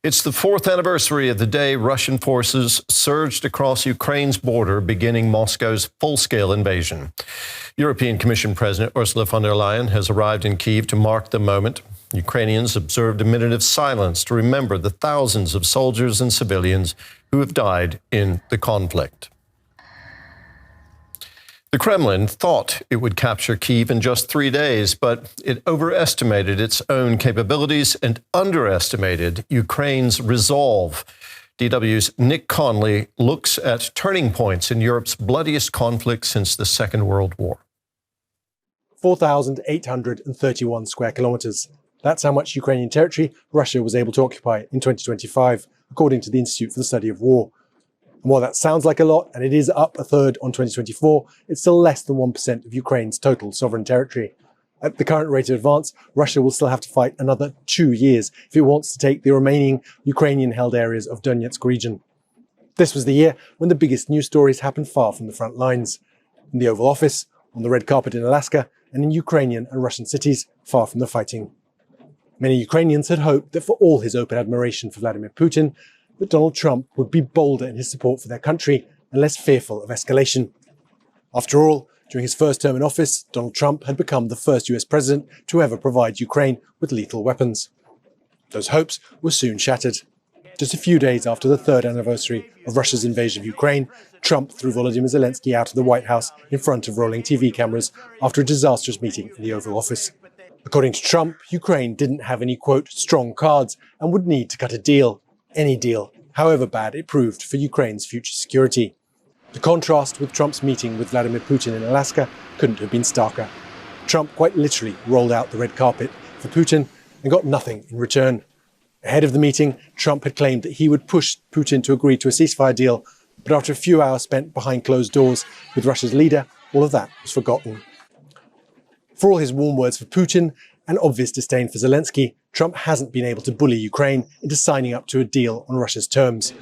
It's the fourth anniversary of the day Russian forces surged across Ukraine's border, beginning Moscow's full-scale invasion. European Commission President Ursula von der Leyen has arrived in Kyiv to mark the moment. Ukrainians observed a minute of silence to remember the thousands of soldiers and civilians who have died in the conflict. The Kremlin thought it would capture Kyiv in just 3 days, but it overestimated its own capabilities and underestimated Ukraine's resolve. DW's Nick Conley looks at turning points in Europe's bloodiest conflict since the Second World War. 4,831 square kilometers. That's how much Ukrainian territory Russia was able to occupy in 2025, according to the Institute for the Study of War. And while that sounds like a lot, and it is up a third on 2024, it's still less than 1% of Ukraine's total sovereign territory. At the current rate of advance, Russia will still have to fight another 2 years if it wants to take the remaining Ukrainian-held areas of Donetsk region. This was the year when the biggest news stories happened far from the front lines. In the Oval Office, on the red carpet in Alaska, and in Ukrainian and Russian cities far from the fighting. Many Ukrainians had hoped that for all his open admiration for Vladimir Putin, that Donald Trump would be bolder in his support for their country and less fearful of escalation. After all, during his first term in office, Donald Trump had become the first US president to ever provide Ukraine with lethal weapons. Those hopes were soon shattered. Just a few days after the third anniversary of Russia's invasion of Ukraine, Trump threw Volodymyr Zelensky out of the White House in front of rolling TV cameras after a disastrous meeting in the Oval Office. According to Trump, Ukraine didn't have any, quote, strong cards and would need to cut a deal. Any deal, however bad it proved for Ukraine's future security. The contrast with Trump's meeting with Vladimir Putin in Alaska couldn't have been starker. Trump quite literally rolled out the red carpet for Putin and got nothing in return. Ahead of the meeting, Trump had claimed that he would push Putin to agree to a ceasefire deal, but after a few hours spent behind closed doors with Russia's leader, all of that was forgotten. For all his warm words for Putin and obvious disdain for Zelensky, Trump hasn't been able to bully Ukraine into signing up to a deal on Russia's terms.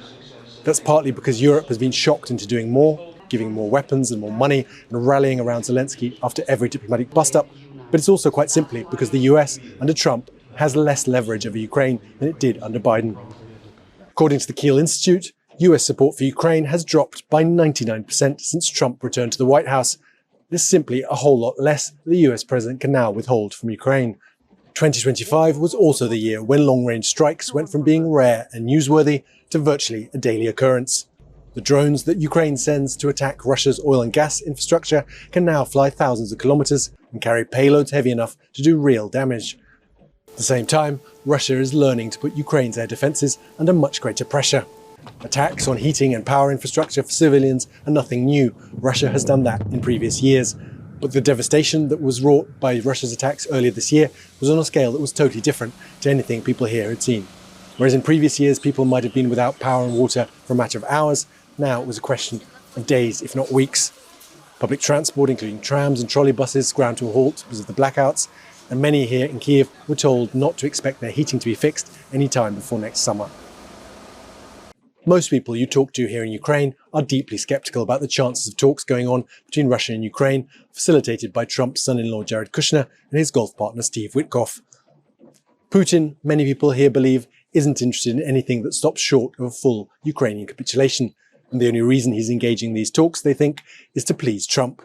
That's partly because Europe has been shocked into doing more, giving more weapons and more money, and rallying around Zelensky after every diplomatic bust-up, but it's also quite simply because the US, under Trump, has less leverage over Ukraine than it did under Biden. According to the Kiel Institute, US support for Ukraine has dropped by 99% since Trump returned to the White House. There's simply a whole lot less the US president can now withhold from Ukraine. 2025 was also the year when long-range strikes went from being rare and newsworthy to virtually a daily occurrence. The drones that Ukraine sends to attack Russia's oil and gas infrastructure can now fly thousands of kilometers and carry payloads heavy enough to do real damage. At the same time, Russia is learning to put Ukraine's air defences under much greater pressure. Attacks on heating and power infrastructure for civilians are nothing new. Russia has done that in previous years. But the devastation that was wrought by Russia's attacks earlier this year was on a scale that was totally different to anything people here had seen. Whereas in previous years, people might have been without power and water for a matter of hours, now it was a question of days, if not weeks. Public transport, including trams and trolley buses, ground to a halt because of the blackouts, and many here in Kyiv were told not to expect their heating to be fixed any time before next summer. Most people you talk to here in Ukraine are deeply skeptical about the chances of talks going on between Russia and Ukraine, facilitated by Trump's son-in-law Jared Kushner and his golf partner Steve Witkoff. Putin, many people here believe, isn't interested in anything that stops short of a full Ukrainian capitulation, and the only reason he's engaging these talks, they think, is to please Trump.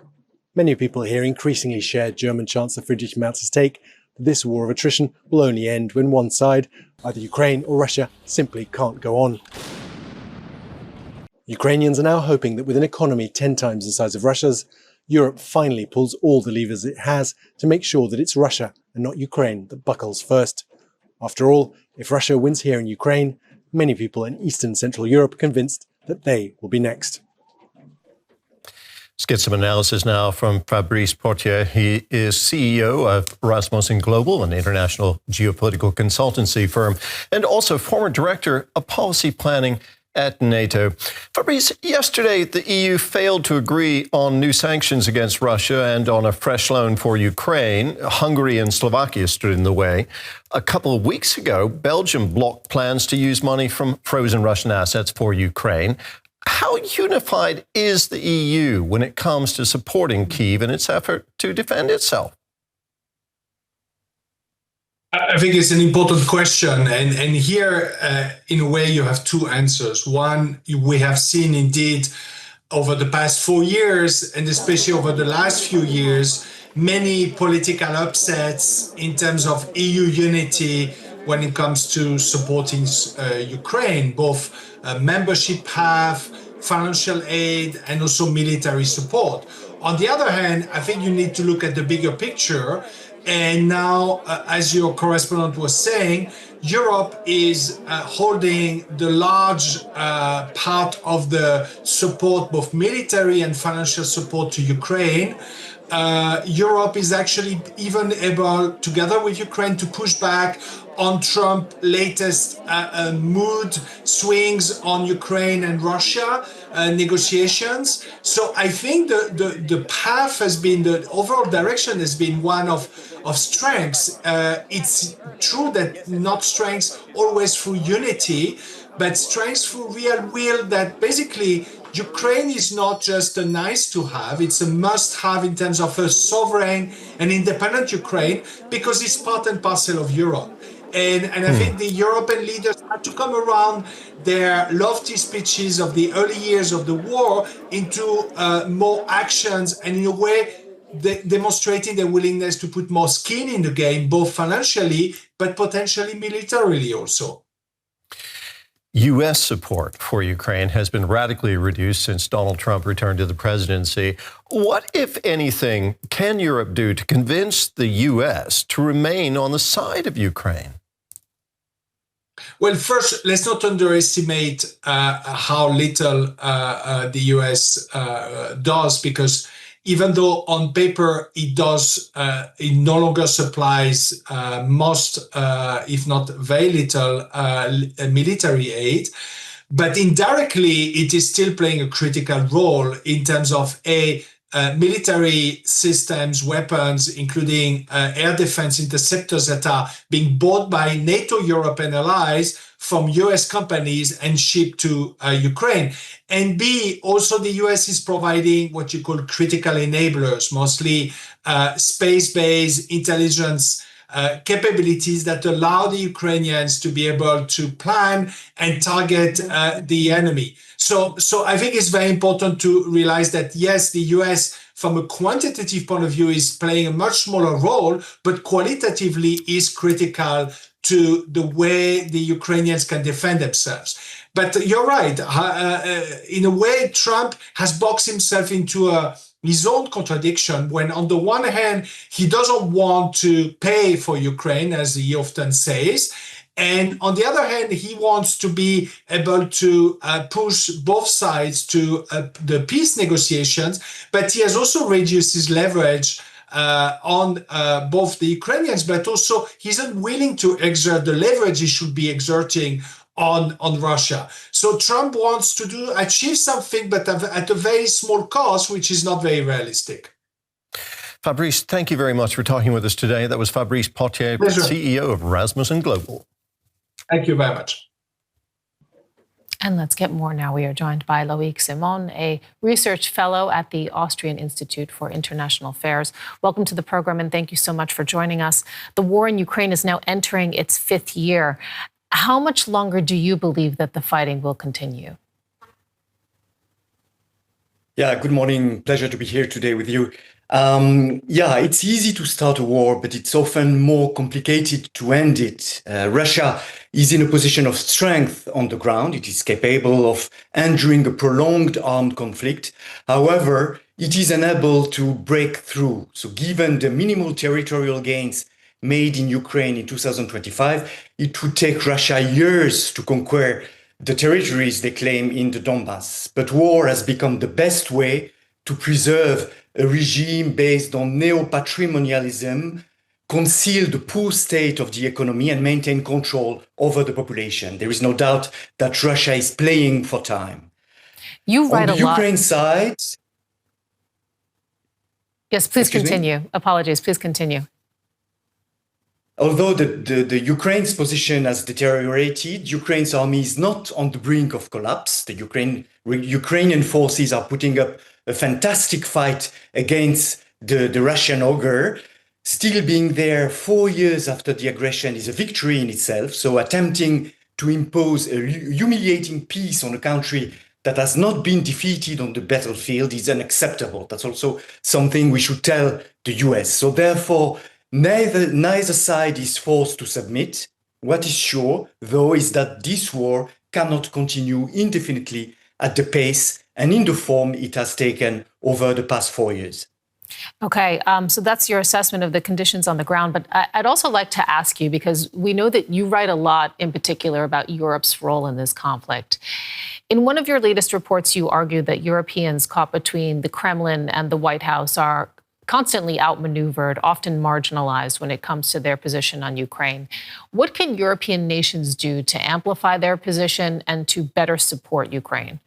Many people here increasingly share German Chancellor Friedrich Merz's take that this war of attrition will only end when one side, either Ukraine or Russia, simply can't go on. Ukrainians are now hoping that with an economy 10 times the size of Russia's, Europe finally pulls all the levers it has to make sure that it's Russia and not Ukraine that buckles first. After all, if Russia wins here in Ukraine, many people in Eastern Central Europe are convinced that they will be next. Let's get some analysis now from Fabrice Pothier. He is CEO of Rasmussen Global, an international geopolitical consultancy firm, and also former director of policy planning at NATO. Fabrice, yesterday the EU failed to agree on new sanctions against Russia and on a fresh loan for Ukraine. Hungary and Slovakia stood in the way. A couple of weeks ago, Belgium blocked plans to use money from frozen Russian assets for Ukraine. How unified is the EU when it comes to supporting Kyiv in its effort to defend itself? I think it's an important question. And here, in a way, you have two answers. One, we have seen indeed over the past 4 years, and especially over the last few years, many political upsets in terms of EU unity when it comes to supporting Ukraine, both membership path, financial aid, and also military support. On the other hand, I think you need to look at the bigger picture. And now, as your correspondent was saying, Europe is holding the large part of the support, both military and financial support to Ukraine. Europe is actually even able, together with Ukraine, to push back on Trump's latest mood swings on Ukraine and Russia negotiations. So I think the path has been, the overall direction has been one of strengths. It's true that not strengths always through unity, but strengths through real will, that basically Ukraine is not just a nice to have, it's a must have in terms of a sovereign and independent Ukraine, because it's part and parcel of Europe. And I think the European leaders had to come around their lofty speeches of the early years of the war into more actions, and in a way, demonstrating their willingness to put more skin in the game, both financially, but potentially militarily also. U.S. support for Ukraine has been radically reduced since Donald Trump returned to the presidency. What, if anything, can Europe do to convince the U.S. to remain on the side of Ukraine? Well, first, let's not underestimate how little the U.S. does, because even though on paper it does, it no longer supplies most, if not very little, military aid. But indirectly, it is still playing a critical role in terms of military systems, weapons, including air defense interceptors that are being bought by NATO European allies from US companies and shipped to Ukraine. And B, also the US is providing what you call critical enablers, mostly space-based intelligence capabilities that allow the Ukrainians to be able to plan and target the enemy. So I think it's very important to realize that, yes, the US, from a quantitative point of view, is playing a much smaller role, but qualitatively is critical to the way the Ukrainians can defend themselves. But you're right. In a way, Trump has boxed himself into his own contradiction, when on the one hand, he doesn't want to pay for Ukraine, as he often says, and on the other hand, he wants to be able to push both sides to the peace negotiations, but he has also reduced his leverage on both the Ukrainians, but also he's unwilling to exert the leverage he should be exerting on Russia. So Trump wants to achieve something, but at a very small cost, which is not very realistic. Fabrice, thank you very much for talking with us today. That was Fabrice Pothier, CEO of Rasmussen Global. Thank you very much. And let's get more now. We are joined by Loic, a research fellow at the Austrian Institute for International Affairs. Welcome to the program, and thank you so much for joining us. The war in Ukraine is now entering its 5th year. How much longer do you believe that the fighting will continue? Yeah, good morning. Pleasure to be here today with you. It's easy to start a war, but it's often more complicated to end it. Russia is in a position of strength on the ground. It is capable of enduring a prolonged armed conflict. However, it is unable to break through. So given the minimal territorial gains made in Ukraine in 2025, it would take Russia years to conquer the territories they claim in the Donbass. But war has become the best way to preserve a regime based on neo-patrimonialism, conceal the poor state of the economy, and maintain control over the population. There is no doubt that Russia is playing for time. You write a lot. On the Ukraine side... Yes, please continue. Apologies, please continue. Although the Ukraine's position has deteriorated, Ukraine's army is not on the brink of collapse. The Ukrainian forces are putting up a fantastic fight against the Russian ogre. still being there 4 years after the aggression is a victory in itself. So attempting to impose a humiliating peace on a country that has not been defeated on the battlefield is unacceptable. That's also something we should tell the US. So therefore, neither side is forced to submit. What is sure, though, is that this war cannot continue indefinitely at the pace and in the form it has taken over the past 4 years. Okay, so that's your assessment of the conditions on the ground. But I'd also like to ask you, because we know that you write a lot in particular about Europe's role in this conflict. In one of your latest reports, you argue that Europeans caught between the Kremlin and the White House are constantly outmaneuvered, often marginalized when it comes to their position on Ukraine. What can European nations do to amplify their position and to better support Ukraine?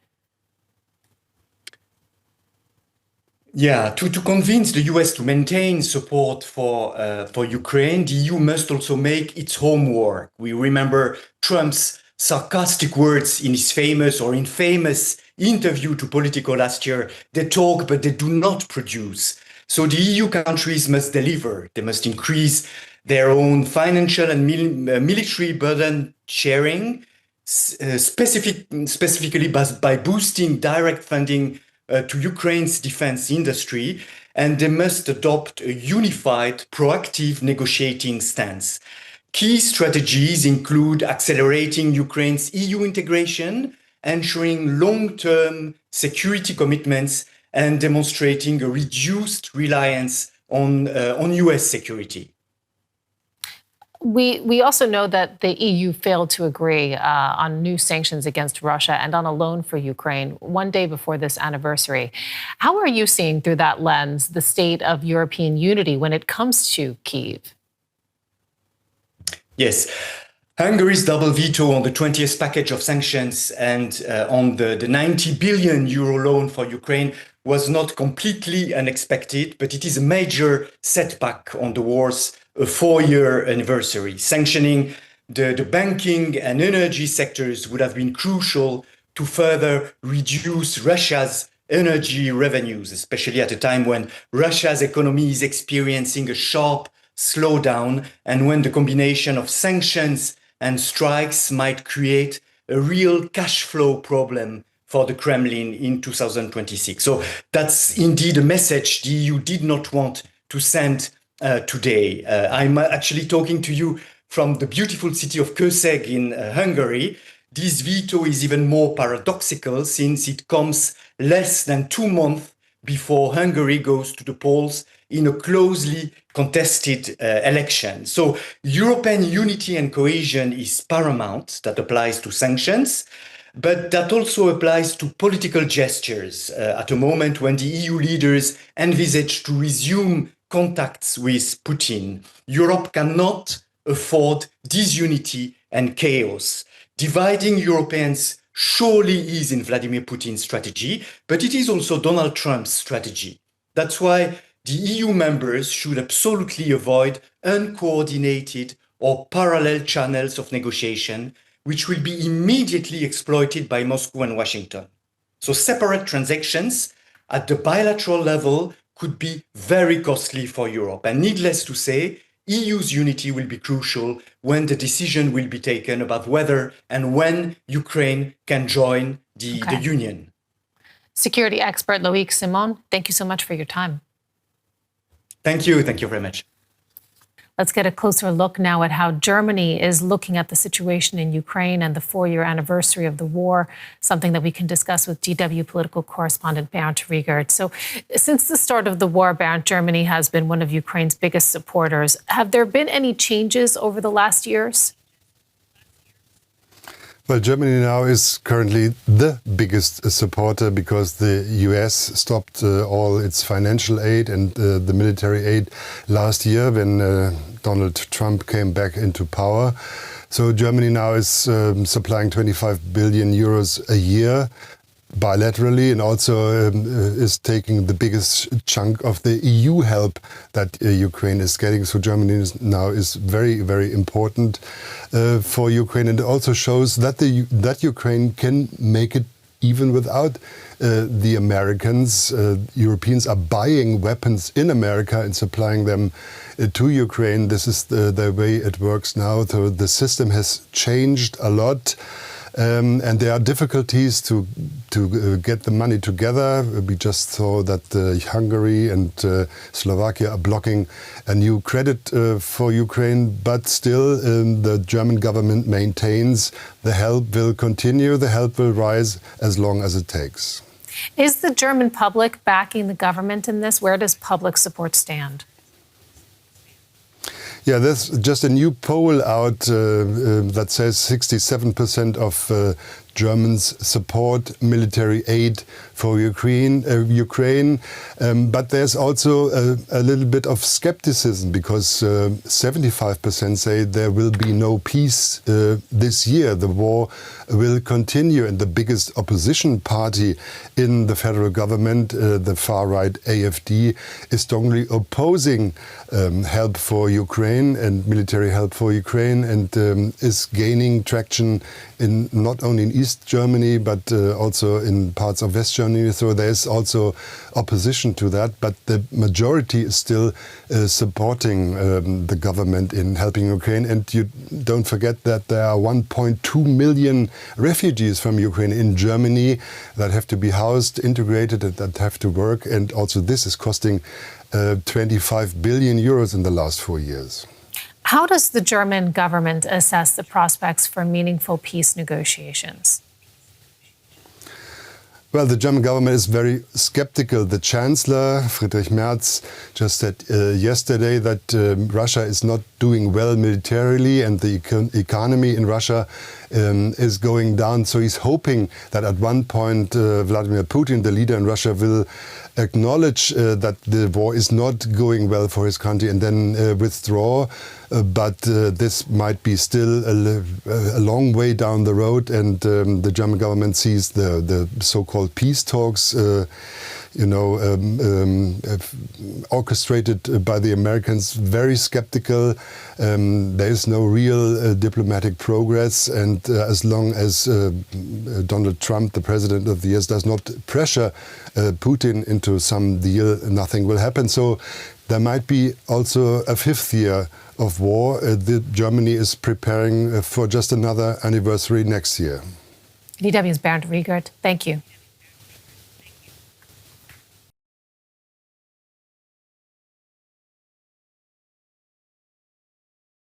Yeah, to convince the US to maintain support for Ukraine, the EU must also make its homework. We remember Trump's sarcastic words in his famous or infamous interview to Politico last year. They talk, but they do not produce. So the EU countries must deliver. They must increase their own financial and military burden sharing, specifically by boosting direct funding to Ukraine's defense industry, and they must adopt a unified, proactive negotiating stance. Key strategies include accelerating Ukraine's EU integration, ensuring long-term security commitments, and demonstrating a reduced reliance on US security. We also know that the EU failed to agree on new sanctions against Russia and on a loan for Ukraine one day before this anniversary. How are you seeing through that lens the state of European unity when it comes to Kyiv? Yes. Hungary's double veto on the 20th package of sanctions and on the 90 billion euro loan for Ukraine was not completely unexpected, but it is a major setback on the war's 4-year anniversary. Sanctioning the banking and energy sectors would have been crucial to further reduce Russia's energy revenues, especially at a time when Russia's economy is experiencing a sharp slowdown and when the combination of sanctions and strikes might create a real cash flow problem for the Kremlin in 2026. So that's indeed a message the EU did not want to send today. I'm actually talking to you from the beautiful city of Kőszeg in Hungary. This veto is even more paradoxical since it comes less than 2 months before Hungary goes to the polls in a closely contested election. So European unity and cohesion is paramount. That applies to sanctions, but that also applies to political gestures at a moment when the EU leaders envisage to resume contacts with Putin. Europe cannot afford disunity and chaos. Dividing Europeans surely is in Vladimir Putin's strategy, but it is also Donald Trump's strategy. That's why the EU members should absolutely avoid uncoordinated or parallel channels of negotiation, which will be immediately exploited by Moscow and Washington. So separate transactions at the bilateral level could be very costly for Europe. And needless to say, EU's unity will be crucial when the decision will be taken about whether and when Ukraine can join the Union. Security expert Loic Simonet, thank you so much for your time. Thank you. Thank you very much. Let's get a closer look now at how Germany is looking at the situation in Ukraine and the 4-year anniversary of the war, something that we can discuss with DW political correspondent Bernd Riegert. So since the start of the war, Bernd, Germany has been one of Ukraine's biggest supporters. Have there been any changes over the last years? Well, Germany now is currently the biggest supporter because the US stopped all its financial aid and the military aid last year when Donald Trump came back into power. So Germany now is supplying 25 billion euros a year bilaterally and also is taking the biggest chunk of the EU help that Ukraine is getting. So Germany is very, very important for Ukraine, and it also shows that that Ukraine can make it even without the Americans. Europeans are buying weapons in America and supplying them to Ukraine. This is the way it works now. So the system has changed a lot. And there are difficulties to get the money together. We just saw that Hungary and Slovakia are blocking a new credit for Ukraine, but still the German government maintains the help will continue, the help will rise as long as it takes. Is the German public backing the government in this? Where does public support stand? Yeah, there's just a new poll out that says 67% of Germans support military aid for Ukraine. But there's also a little bit of skepticism because 75% say there will be no peace this year. The war will continue, and the biggest opposition party in the federal government, the far-right AfD, is strongly opposing help for Ukraine and military help for Ukraine, and is gaining traction in not only in East Germany but also in parts of West Germany. So there's also opposition to that, but the majority is still supporting the government in helping Ukraine. And you don't forget that there are 1.2 million refugees from Ukraine in Germany that have to be housed, integrated, and that have to work. And also this is costing 25 billion euros in the last 4 years. How does the German government assess the prospects for meaningful peace negotiations? Well, the German government is very skeptical. The Chancellor, Friedrich Merz, just said yesterday that Russia is not doing well militarily and the economy in Russia is going down. So he's hoping that at one point Vladimir Putin, the leader in Russia, will acknowledge that the war is not going well for his country and then withdraw. But this might be still a long way down the road, and the German government sees the so-called peace talks, orchestrated by the Americans, very skeptical. There is no real diplomatic progress, and as long as Donald Trump, the president of the US, does not pressure Putin into some deal, nothing will happen. So there might be also a fifth year of war. Germany is preparing for just another anniversary next year. DW's Bernd Riegert, thank you.